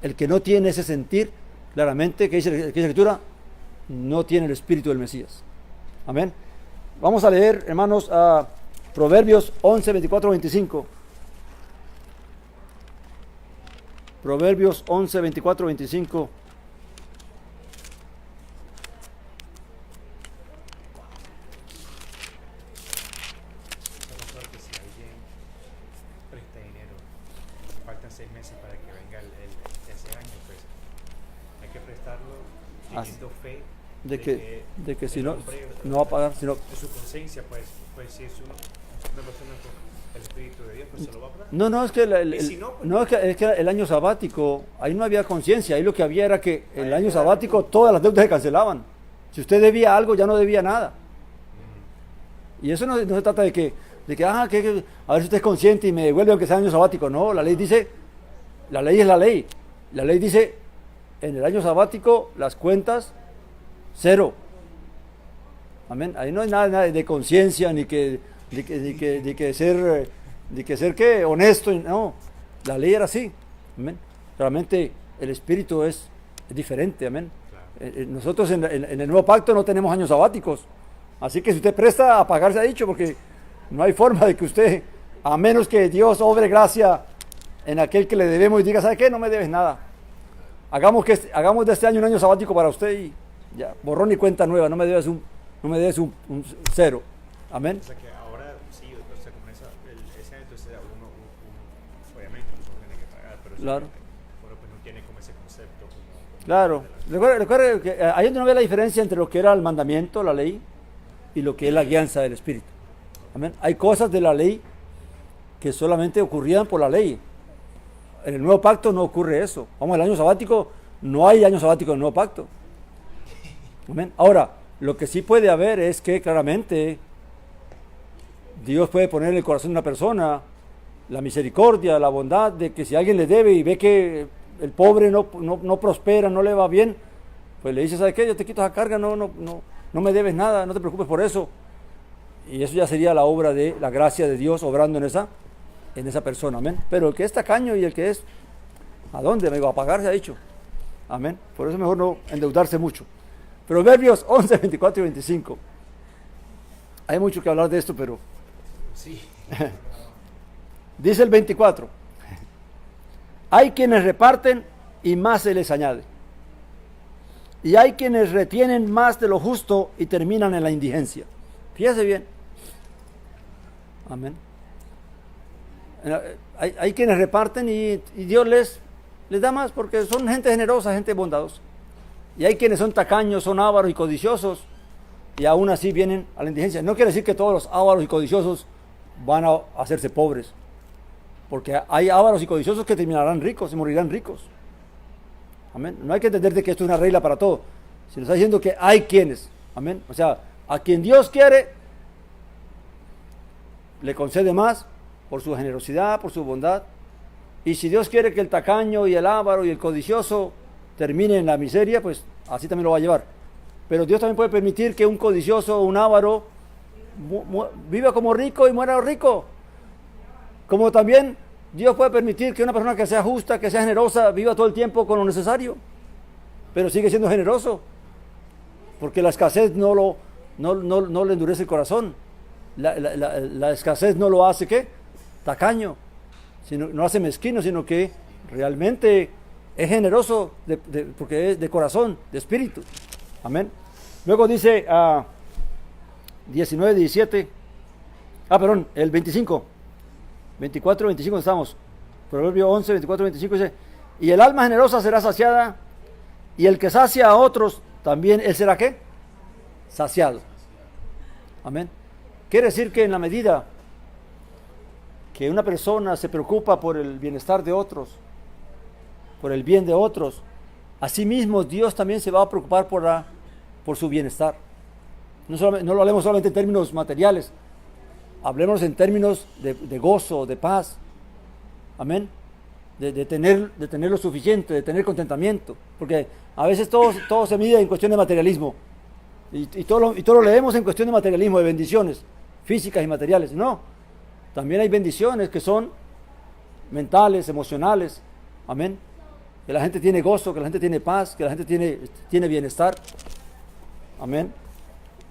El que no tiene ese sentir, claramente, que dice la Escritura, no tiene el espíritu del Mesías. Amén. Vamos a leer, hermanos, a Proverbios 11, 24, 25. Proverbios 11, 24, 25. Que si alguien presta dinero, faltan 6 meses para que venga ese año, pues hay que prestarlo teniendo fe De que si no, hombre, no va a pagar, sino... de su conciencia, pues si es una persona con el Espíritu de Dios, pues se lo va a pagar. No, es que, si no, pues, no, es que el año sabático, ahí no había conciencia, ahí lo que había era que el año sabático todas las deudas se cancelaban. Si usted debía algo, ya no debía nada. Y eso no se trata de que a ver si usted es consciente y me devuelve aunque sea año sabático. No, la ley dice, la ley es la ley. La ley dice, en el año sabático, las cuentas, cero. Amén. Ahí no hay nada de conciencia, ni que ser ¿qué? Honesto. No, la ley era así. Amén. Realmente el espíritu es diferente. Amén. Claro. Nosotros en el nuevo pacto no tenemos años sabáticos. Así que si usted presta, a pagar se ha dicho, porque no hay forma de que usted, a menos que Dios obre gracia en aquel que le debemos y diga, ¿sabe qué? No me debes nada. Hagamos de este año un año sabático para usted y ya, borrón y cuenta nueva, no me debes un cero. Amén. O sea que ahora sí, o sea, con ese año entonces uno obviamente uno tiene que pagar, pero claro. Uno pues no tiene como ese concepto. Como claro. Recuerde que ahí donde no ve la diferencia entre lo que era el mandamiento, la ley, y lo que es la guianza del Espíritu. Amén. Hay cosas de la ley que solamente ocurrían por la ley. En el nuevo pacto no ocurre eso. Vamos, el año sabático, no hay año sabático en el nuevo pacto. Amén. Ahora, lo que sí puede haber es que claramente Dios puede poner en el corazón de una persona la misericordia, la bondad de que si alguien le debe y ve que el pobre no prospera, no le va bien, pues le dice, ¿sabes qué? Yo te quito esa carga, no me debes nada, no te preocupes por eso. Y eso ya sería la obra de la gracia de Dios obrando en esa persona, amén. Pero el que es tacaño y el que es, ¿a dónde? Me va a pagar, se ha dicho. Amén. Por eso es mejor no endeudarse mucho. Proverbios 11, 24 y 25. Hay mucho que hablar de esto, pero... Sí. Dice el 24. Hay quienes reparten y más se les añade. Y hay quienes retienen más de lo justo y terminan en la indigencia. Fíjese bien. Amén. Hay quienes reparten y Dios les da más porque son gente generosa, gente bondadosa. Y hay quienes son tacaños, son ávaros y codiciosos y aún así vienen a la indigencia. No quiere decir que todos los ávaros y codiciosos van a hacerse pobres, porque hay ávaros y codiciosos que terminarán ricos y morirán ricos. Amén. No hay que entender de que esto es una regla para todo. Se nos está diciendo que hay quienes, amén. O sea, a quien Dios quiere, le concede más por su generosidad, por su bondad. Y si Dios quiere que el tacaño y el avaro y el codicioso termine en la miseria, pues así también lo va a llevar. Pero Dios también puede permitir que un codicioso o un avaro viva como rico y muera rico. Como también Dios puede permitir que una persona que sea justa, que sea generosa, viva todo el tiempo con lo necesario, pero sigue siendo generoso, porque la escasez no le endurece el corazón. La escasez no lo hace, ¿qué? Tacaño, no hace mezquino, sino que realmente es generoso porque es de corazón, de espíritu. Amén. Luego dice 19, 17. Perdón, el 25. 24, 25 estamos. Proverbio 11, 24, 25 dice: y el alma generosa será saciada, y el que sacia a otros, también él será ¿qué? Saciado. Amén. Quiere decir que en la medida que una persona se preocupa por el bienestar de otros, por el bien de otros, asimismo Dios también se va a preocupar por su bienestar. No lo hablemos solamente en términos materiales, hablemos en términos de gozo, de paz. Amén. De tener lo suficiente, de tener contentamiento. Porque a veces todo se mide en cuestión de materialismo. Y todo lo leemos en cuestión de materialismo, de bendiciones físicas y materiales. No. También hay bendiciones que son mentales, emocionales. Amén. Que la gente tiene gozo, que la gente tiene paz, que la gente tiene bienestar. Amén.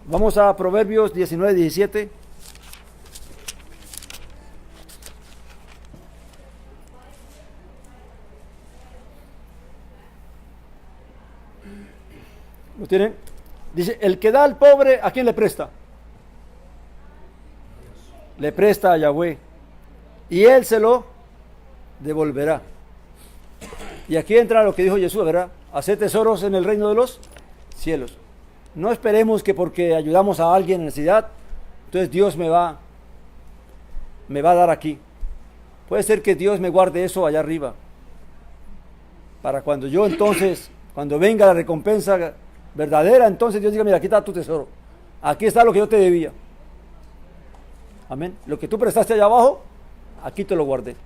Vamos a Proverbios 19, 17. ¿Lo tienen? Dice, el que da al pobre, ¿a quién le presta? Le presta a Yahweh. Y él se lo devolverá. Y aquí entra lo que dijo Jesús, ¿verdad? Hacer tesoros en el reino de los cielos. No esperemos que porque ayudamos a alguien en necesidad, entonces Dios me va a dar aquí. Puede ser que Dios me guarde eso allá arriba. Para cuando yo entonces, cuando venga la recompensa verdadera, entonces Dios diga, mira, aquí está tu tesoro. Aquí está lo que yo te debía. Amén. Lo que tú prestaste allá abajo, aquí te lo guardé.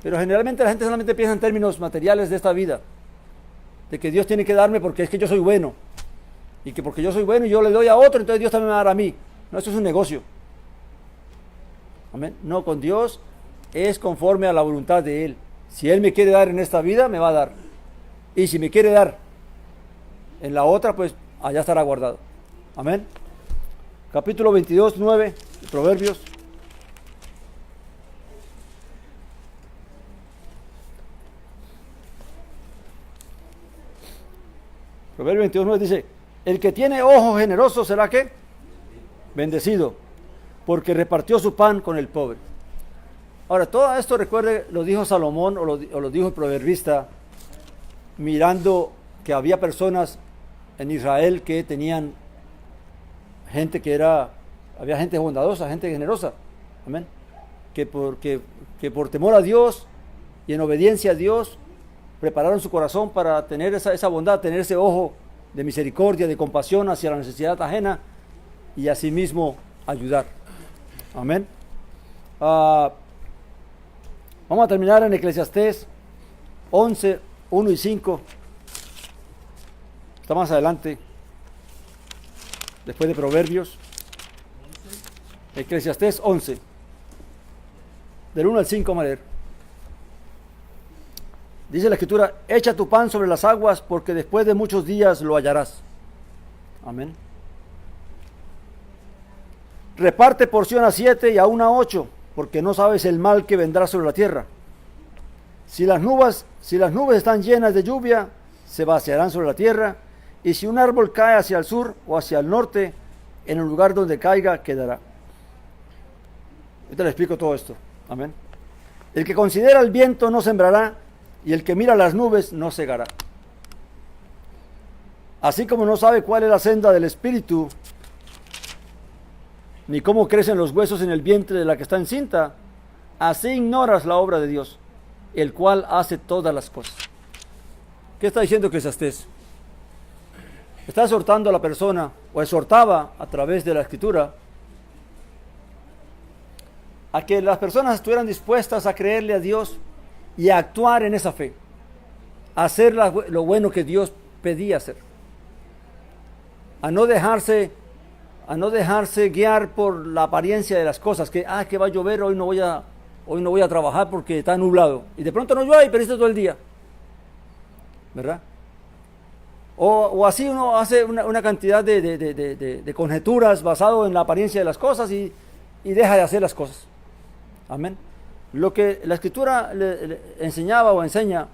Pero generalmente la gente solamente piensa en términos materiales de esta vida. De que Dios tiene que darme porque es que yo soy bueno. Y que porque yo soy bueno y yo le doy a otro, entonces Dios también me va a dar a mí. No, eso es un negocio. Amén. No, con Dios es conforme a la voluntad de Él. Si Él me quiere dar en esta vida, me va a dar. Y si me quiere dar en la otra, pues allá estará guardado. Amén. Capítulo 22, 9, de Proverbios. Proverbios 22, 9 dice, el que tiene ojo generoso será ¿qué? Bendecido, porque repartió su pan con el pobre. Ahora, todo esto, recuerde, lo dijo Salomón o lo dijo el proverbista, mirando que había personas en Israel que tenían gente había gente bondadosa, gente generosa. Amén. Que por temor a Dios y en obediencia a Dios, prepararon su corazón para tener esa bondad, tener ese ojo de misericordia, de compasión hacia la necesidad ajena y asimismo ayudar. Amén. Vamos a terminar en Eclesiastés 11, 1 y 5. Está más adelante, después de Proverbios. Eclesiastés 11, del 1 al 5, vamos a leer. Dice la Escritura, echa tu pan sobre las aguas, porque después de muchos días lo hallarás. Amén. Reparte porción a 7 y aún a 8, porque no sabes el mal que vendrá sobre la tierra. Si las nubes están llenas de lluvia, se vaciarán sobre la tierra, y si un árbol cae hacia el sur o hacia el norte, en el lugar donde caiga quedará. Ahorita le explico todo esto. Amén. El que considera el viento no sembrará, y el que mira las nubes no cegará. Así como no sabe cuál es la senda del espíritu, ni cómo crecen los huesos en el vientre de la que está encinta, así ignoras la obra de Dios, el cual hace todas las cosas. ¿Qué está diciendo Eclesiastés? Está exhortando a la persona, o exhortaba a través de la Escritura, a que las personas estuvieran dispuestas a creerle a Dios y a actuar en esa fe, a hacer lo bueno que Dios pedía hacer, a no dejarse guiar por la apariencia de las cosas, que va a llover, hoy no voy a trabajar porque está nublado, y de pronto no llueve y perdiste todo el día, ¿verdad? O así uno hace una cantidad de conjeturas basado en la apariencia de las cosas y deja de hacer las cosas. Amén. Lo que la Escritura le enseñaba o enseña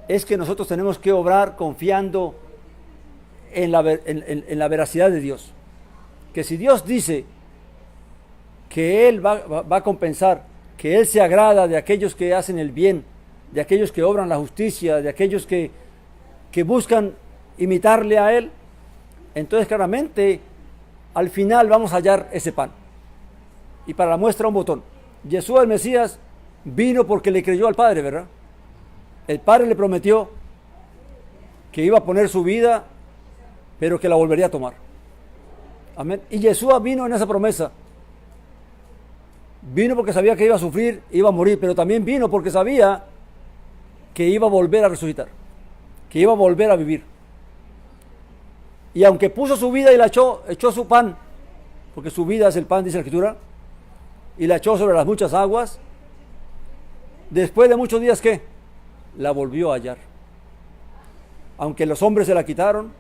es que nosotros tenemos que obrar confiando en la veracidad de Dios. Que si Dios dice que Él va a compensar, que Él se agrada de aquellos que hacen el bien, de aquellos que obran la justicia, de aquellos que buscan imitarle a Él, entonces claramente al final vamos a hallar ese pan. Y para la muestra un botón. Jesús el Mesías vino porque le creyó al Padre, ¿verdad? El Padre le prometió que iba a poner su vida, pero que la volvería a tomar. Amén. Y Jesús vino en esa promesa. Vino porque sabía que iba a sufrir, iba a morir, pero también vino porque sabía que iba a volver a resucitar, que iba a volver a vivir. Y aunque puso su vida y la echó su pan, porque su vida es el pan, dice la Escritura, y la echó sobre las muchas aguas, después de muchos días, ¿qué? La volvió a hallar. Aunque los hombres se la quitaron,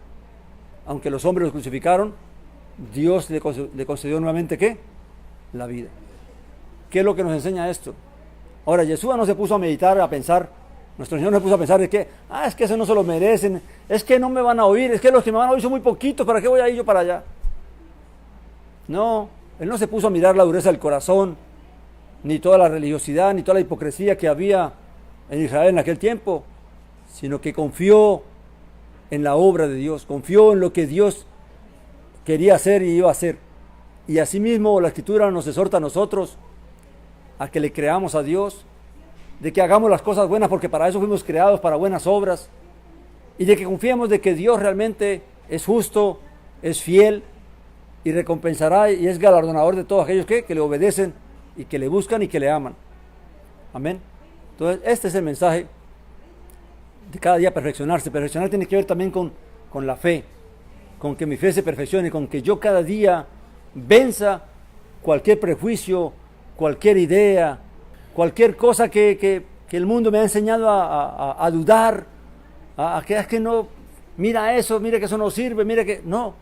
aunque los hombres los crucificaron, Dios le concedió nuevamente, ¿qué? La vida. ¿Qué es lo que nos enseña esto? Ahora, Yeshua no se puso a meditar, a pensar, nuestro Señor no se puso a pensar de que, es que eso no se lo merecen, es que no me van a oír, es que los que me van a oír son muy poquitos, ¿para qué voy a ir yo para allá? No, Él no se puso a mirar la dureza del corazón, ni toda la religiosidad, ni toda la hipocresía que había en Israel en aquel tiempo, sino que confió en la obra de Dios, confió en lo que Dios quería hacer y iba a hacer. Y asimismo la Escritura nos exhorta a nosotros a que le creamos a Dios, de que hagamos las cosas buenas, porque para eso fuimos creados, para buenas obras, y de que confiemos de que Dios realmente es justo, es fiel, y recompensará y es galardonador de todos aquellos que le obedecen, y que le buscan y que le aman. Amén. Entonces, este es el mensaje de cada día perfeccionarse. Perfeccionar tiene que ver también con la fe, con que mi fe se perfeccione, con que yo cada día venza cualquier prejuicio, cualquier idea, cualquier cosa que el mundo me ha enseñado a dudar, a que es que no, mira eso, mira que eso no sirve, mira que no.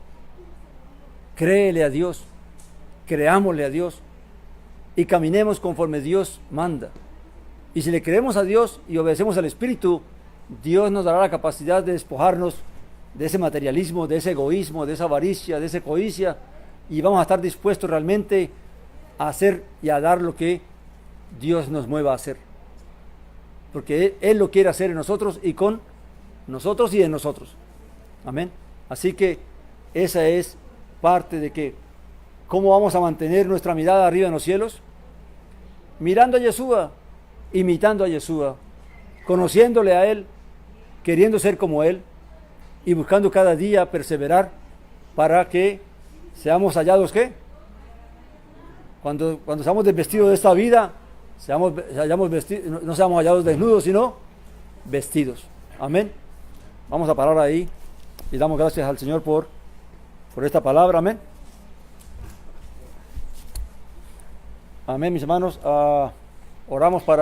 Créele a Dios, creámosle a Dios y caminemos conforme Dios manda. Y si le creemos a Dios y obedecemos al Espíritu, Dios nos dará la capacidad de despojarnos de ese materialismo, de ese egoísmo, de esa avaricia, de esa codicia, y vamos a estar dispuestos realmente a hacer y a dar lo que Dios nos mueva a hacer, porque Él lo quiere hacer en nosotros y con nosotros y en nosotros. Amén. Así que esa es parte de que cómo vamos a mantener nuestra mirada arriba en los cielos, mirando a Yeshua, imitando a Yeshua, conociéndole a Él, queriendo ser como Él y buscando cada día perseverar para que seamos hallados, ¿qué? Cuando seamos desvestidos de esta vida, no seamos hallados desnudos, sino vestidos. Amén. Vamos a parar ahí y damos gracias al Señor por esta palabra. Amén. Amén, mis hermanos. Oramos para